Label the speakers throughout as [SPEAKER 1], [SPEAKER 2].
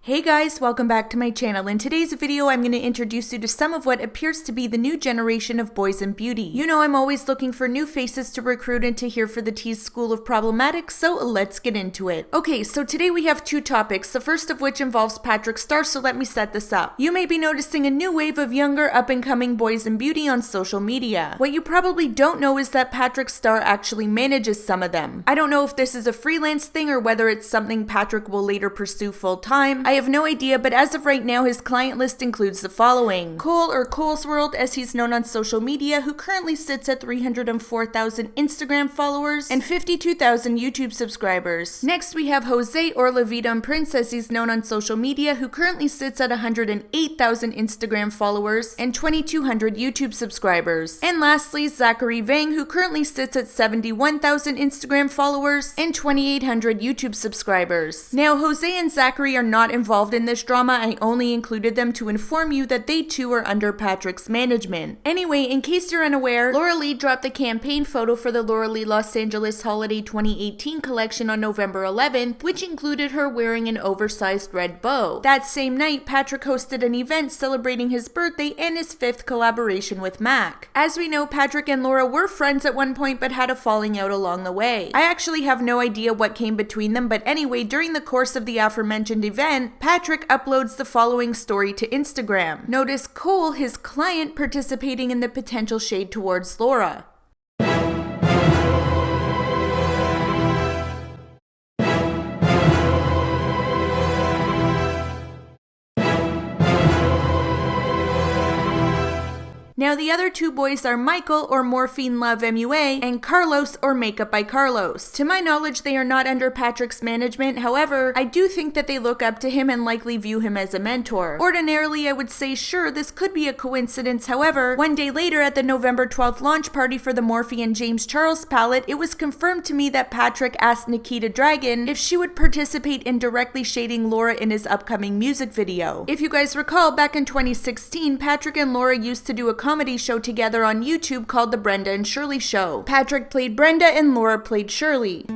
[SPEAKER 1] Hey guys, welcome back to my channel. In today's video, I'm going to introduce you to some of what appears to be the new generation of boys in beauty. You know I'm always looking for new faces to recruit into here for the T's School of Problematics, so let's get into it. Okay, so today we have two topics, the first of which involves Patrick Star, so let me set this up. You may be noticing a new wave of younger up-and-coming boys in beauty on social media. What you probably don't know is that Patrick Star actually manages some of them. I don't know if this is a freelance thing or whether it's something Patrick will later pursue full-time. I have no idea, but as of right now, his client list includes the following. Cohl, or Cohl'S, as he's known on social media, who currently sits at 304,000 Instagram followers and 52,000 YouTube subscribers. Next, we have Jose, or Leviton Prince, as he's known on social media, who currently sits at 108,000 Instagram followers and 2,200 YouTube subscribers. And lastly, Zachary Vang, who currently sits at 71,000 Instagram followers and 2,800 YouTube subscribers. Now, Jose and Zachary are not involved in this drama. I only included them to inform you that they too are under Patrick's management. Anyway, in case you're unaware, Laura Lee dropped the campaign photo for the Laura Lee Los Angeles Holiday 2018 collection on November 11th, which included her wearing an oversized red bow. That same night, Patrick hosted an event celebrating his birthday and his 5th collaboration with MAC. As we know, Patrick and Laura were friends at one point but had a falling out along the way. I actually have no idea what came between them, but anyway, during the course of the aforementioned event, Patrick uploads the following story to Instagram. Notice Cohl, his client, participating in the potential shade towards Laura. Now the other two boys are Michael, or Morphine Love MUA, and Carlos, or Makeup by Carlos. To my knowledge, they are not under Patrick's management. However, I do think that they look up to him and likely view him as a mentor. Ordinarily, I would say sure, this could be a coincidence. However, one day later at the November 12th launch party for the Morphe and James Charles palette, it was confirmed to me that Patrick asked Nikita Dragun if she would participate in directly shading Laura in his upcoming music video. If you guys recall, back in 2016, Patrick and Laura used to do a comedy show together on YouTube called The Brenda and Shirley Show. Patrick played Brenda and Laura played Shirley.
[SPEAKER 2] I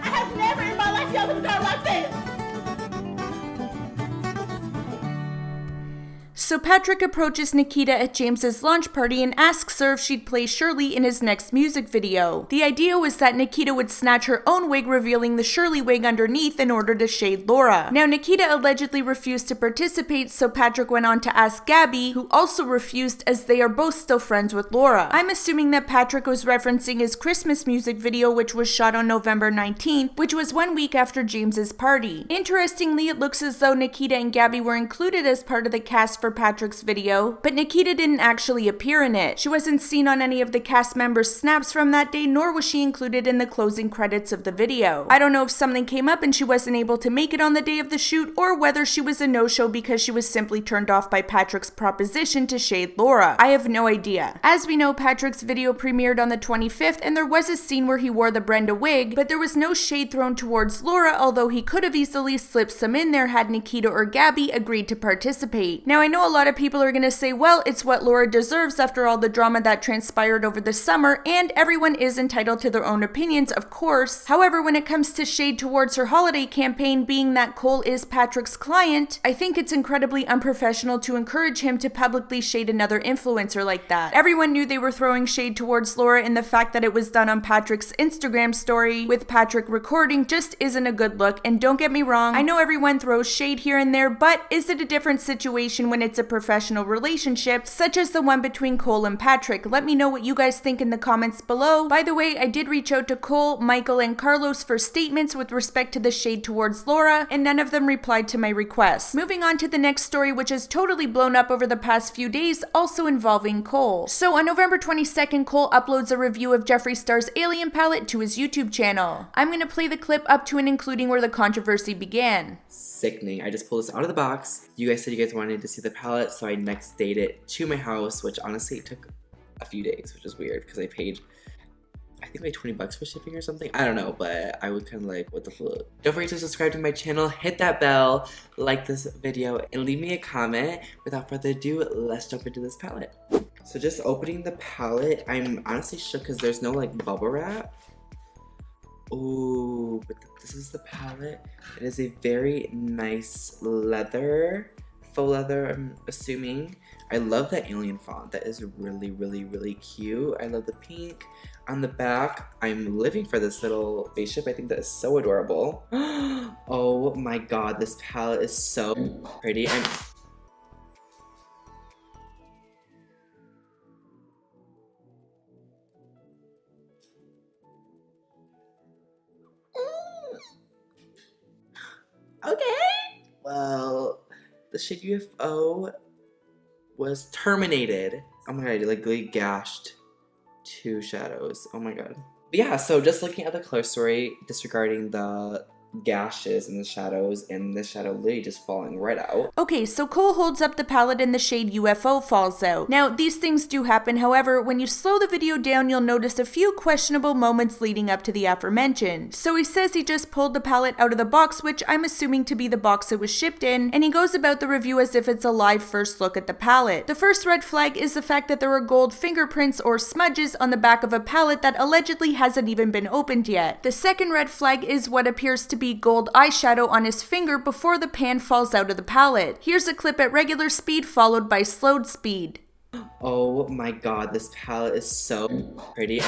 [SPEAKER 2] have never in my life dealt with a girl like this.
[SPEAKER 1] So Patrick approaches Nikita at James's launch party and asks her if she'd play Shirley in his next music video. The idea was that Nikita would snatch her own wig, revealing the Shirley wig underneath in order to shade Laura. Now Nikita allegedly refused to participate, so Patrick went on to ask Gabby, who also refused, as they are both still friends with Laura. I'm assuming that Patrick was referencing his Christmas music video, which was shot on November 19th, which was 1 week after James's party. Interestingly, it looks as though Nikita and Gabby were included as part of the cast for Patrick's video, but Nikita didn't actually appear in it. She wasn't seen on any of the cast members' snaps from that day, nor was she included in the closing credits of the video. I don't know if something came up and she wasn't able to make it on the day of the shoot, or whether she was a no-show because she was simply turned off by Patrick's proposition to shade Laura. I have no idea. As we know, Patrick's video premiered on the 25th, and there was a scene where he wore the Brenda wig, but there was no shade thrown towards Laura, although he could have easily slipped some in there had Nikita or Gabby agreed to participate. Now I know a lot of people are going to say, well, it's what Laura deserves after all the drama that transpired over the summer, and everyone is entitled to their own opinions, of course. However, when it comes to shade towards her holiday campaign, being that Cohl is Patrick's client, I think it's incredibly unprofessional to encourage him to publicly shade another influencer like that. Everyone knew they were throwing shade towards Laura, and the fact that it was done on Patrick's Instagram story with Patrick recording just isn't a good look. And don't get me wrong, I know everyone throws shade here and there, but is it a different situation when it's a professional relationship such as the one between Cohl and Patrick? Let me know what you guys think in the comments below. By the way, I did reach out to Cohl, Michael, and Carlos for statements with respect to the shade towards Laura, and none of them replied to my request. Moving on to the next story, which has totally blown up over the past few days, also involving Cohl. So on November 22nd, Cohl uploads a review of Jeffree Star's Alien palette to his YouTube channel. I'm going to play the clip up to and including where the controversy began.
[SPEAKER 3] Sickening. I just pulled this out of the box. You guys said you guys wanted to see the palette, so I next dated it to my house, which honestly took a few days, which is weird because I paid, I think like 20 bucks for shipping or something. I don't know, but I was kind of like, what the fuck? Don't forget to subscribe to my channel, hit that bell, like this video, and leave me a comment. Without further ado, let's jump into this palette. So just opening the palette, I'm honestly shook because there's no like bubble wrap. Ooh, but this is the palette. It is a very nice leather, faux leather, I'm assuming. I love that alien font. That is really, really, really cute. I love the pink. On the back, I'm living for this little spaceship. I think that is so adorable. Oh my god, this palette is so pretty. Okay. Well, the shade UFO was terminated. Oh my god, I literally gashed 2 shadows. Oh my god. But yeah, so just looking at the color story, disregarding the gashes and the shadows, and the shadow literally just falling right out.
[SPEAKER 1] Okay, so Cole holds up the palette and the shade UFO falls out. Now, these things do happen, however, when you slow the video down, you'll notice a few questionable moments leading up to the aforementioned. So he says he just pulled the palette out of the box, which I'm assuming to be the box it was shipped in, and he goes about the review as if it's a live first look at the palette. The first red flag is the fact that there are gold fingerprints or smudges on the back of a palette that allegedly hasn't even been opened yet. The second red flag is what appears to be gold eyeshadow on his finger before the pan falls out of the palette. Here's a clip at regular speed followed by slowed speed.
[SPEAKER 3] Oh my god, this palette is so pretty.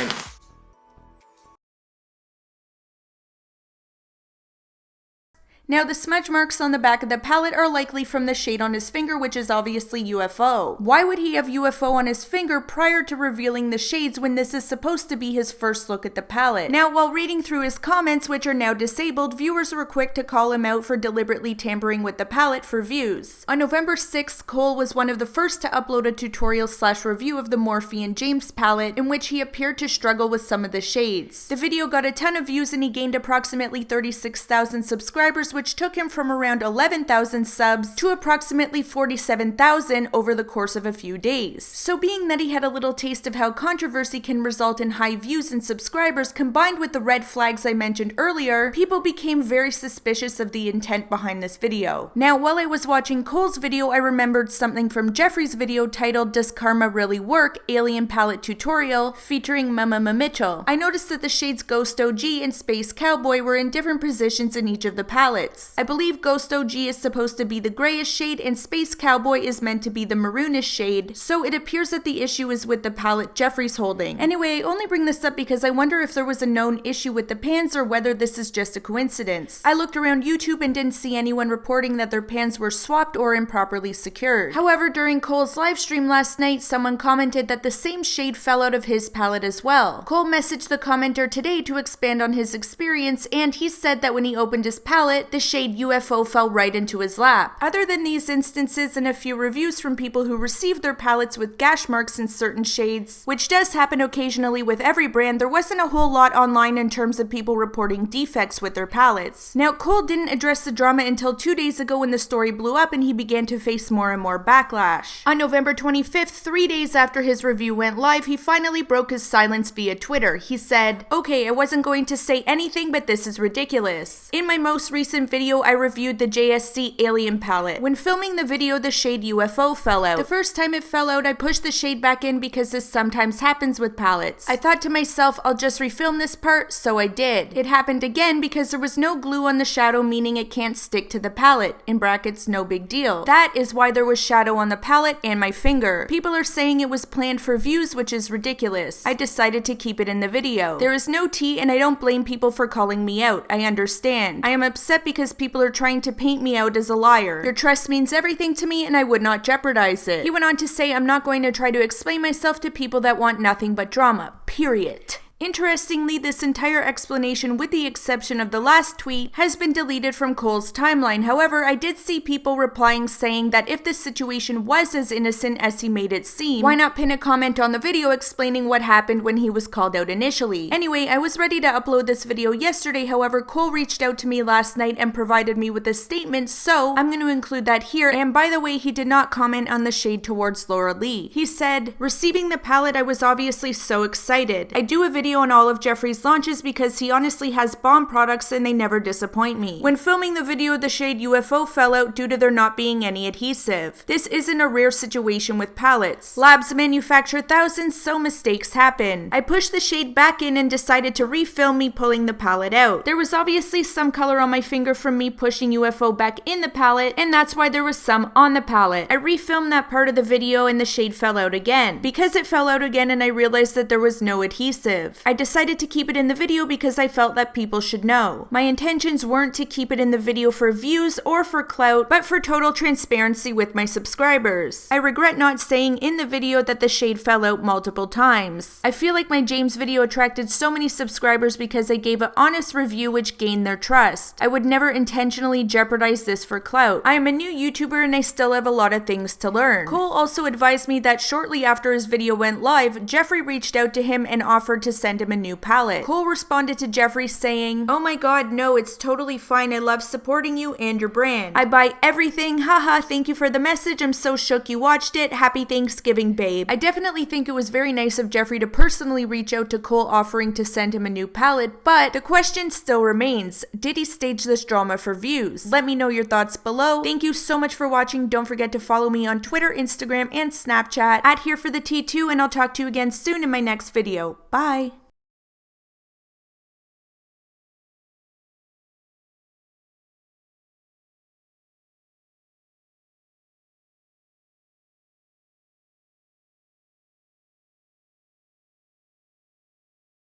[SPEAKER 1] Now, the smudge marks on the back of the palette are likely from the shade on his finger, which is obviously UFO. Why would he have UFO on his finger prior to revealing the shades when this is supposed to be his first look at the palette? Now, while reading through his comments, which are now disabled, viewers were quick to call him out for deliberately tampering with the palette for views. On November 6th, Cole was one of the first to upload a tutorial/review of the Morphe and James palette, in which he appeared to struggle with some of the shades. The video got a ton of views and he gained approximately 36,000 subscribers, which took him from around 11,000 subs to approximately 47,000 over the course of a few days. So being that he had a little taste of how controversy can result in high views and subscribers combined with the red flags I mentioned earlier, people became very suspicious of the intent behind this video. Now, while I was watching Cole's video, I remembered something from Jeffrey's video titled "Does Karma Really Work? Alien Palette Tutorial" featuring Mama Mitchell. I noticed that the shades Ghost OG and Space Cowboy were in different positions in each of the palettes. I believe Ghost OG is supposed to be the grayish shade and Space Cowboy is meant to be the maroonish shade, so it appears that the issue is with the palette Jeffrey's holding. Anyway, I only bring this up because I wonder if there was a known issue with the pans or whether this is just a coincidence. I looked around YouTube and didn't see anyone reporting that their pans were swapped or improperly secured. However, during Cole's livestream last night, someone commented that the same shade fell out of his palette as well. Cole messaged the commenter today to expand on his experience, and he said that when he opened his palette, the shade UFO fell right into his lap. Other than these instances and a few reviews from people who received their palettes with gash marks in certain shades, which does happen occasionally with every brand, there wasn't a whole lot online in terms of people reporting defects with their palettes. Now, Cole didn't address the drama until 2 days ago when the story blew up and he began to face more and more backlash. On November 25th, 3 days after his review went live, he finally broke his silence via Twitter. He said, "Okay, I wasn't going to say anything, but this is ridiculous. In my most recent video, I reviewed the JSC Alien palette. When filming the video, the shade UFO fell out. The first time it fell out, I pushed the shade back in because this sometimes happens with palettes. I thought to myself, I'll just refilm this part, so I did. It happened again because there was no glue on the shadow, meaning it can't stick to the palette. In brackets, no big deal. That is why there was shadow on the palette and my finger. People are saying it was planned for views, which is ridiculous. I decided to keep it in the video. There is no tea, and I don't blame people for calling me out. I understand. I am upset because people are trying to paint me out as a liar. Your trust means everything to me and I would not jeopardize it." He went on to say, "I'm not going to try to explain myself to people that want nothing but drama. Period." Interestingly, this entire explanation, with the exception of the last tweet, has been deleted from Cole's timeline. However, I did see people replying saying that if this situation was as innocent as he made it seem, why not pin a comment on the video explaining what happened when he was called out initially? Anyway, I was ready to upload this video yesterday, however, Cole reached out to me last night and provided me with a statement, so I'm going to include that here. And by the way, he did not comment on the shade towards Laura Lee. He said, "Receiving the palette, I was obviously so excited. I do a video video on all of Jeffree's launches because he honestly has bomb products and they never disappoint me. When filming the video, the shade UFO fell out due to there not being any adhesive. This isn't a rare situation with palettes. Labs manufacture thousands, so mistakes happen. I pushed the shade back in and decided to refilm me pulling the palette out. There was obviously some color on my finger from me pushing UFO back in the palette, and that's why there was some on the palette. I refilmed that part of the video and the shade fell out again. Because it fell out again and I realized that there was no adhesive. I decided to keep it in the video because I felt that people should know. My intentions weren't to keep it in the video for views or for clout, but for total transparency with my subscribers. I regret not saying in the video that the shade fell out multiple times. I feel like my James video attracted so many subscribers because I gave an honest review which gained their trust. I would never intentionally jeopardize this for clout. I am a new YouTuber and I still have a lot of things to learn. Cohl also advised me that shortly after his video went live, Jeffree reached out to him and offered to send him a new palette. Cohl responded to Jeffree saying, "Oh my god, no, it's totally fine. I love supporting you and your brand. I buy everything. Haha, thank you for the message. I'm so shook you watched it. Happy Thanksgiving, babe." I definitely think it was very nice of Jeffree to personally reach out to Cohl offering to send him a new palette, but the question still remains, did he stage this drama for views? Let me know your thoughts below. Thank you so much for watching. Don't forget to follow me on Twitter, Instagram, and Snapchat @HereForTheT2, and I'll talk to you again soon in my next video. Bye!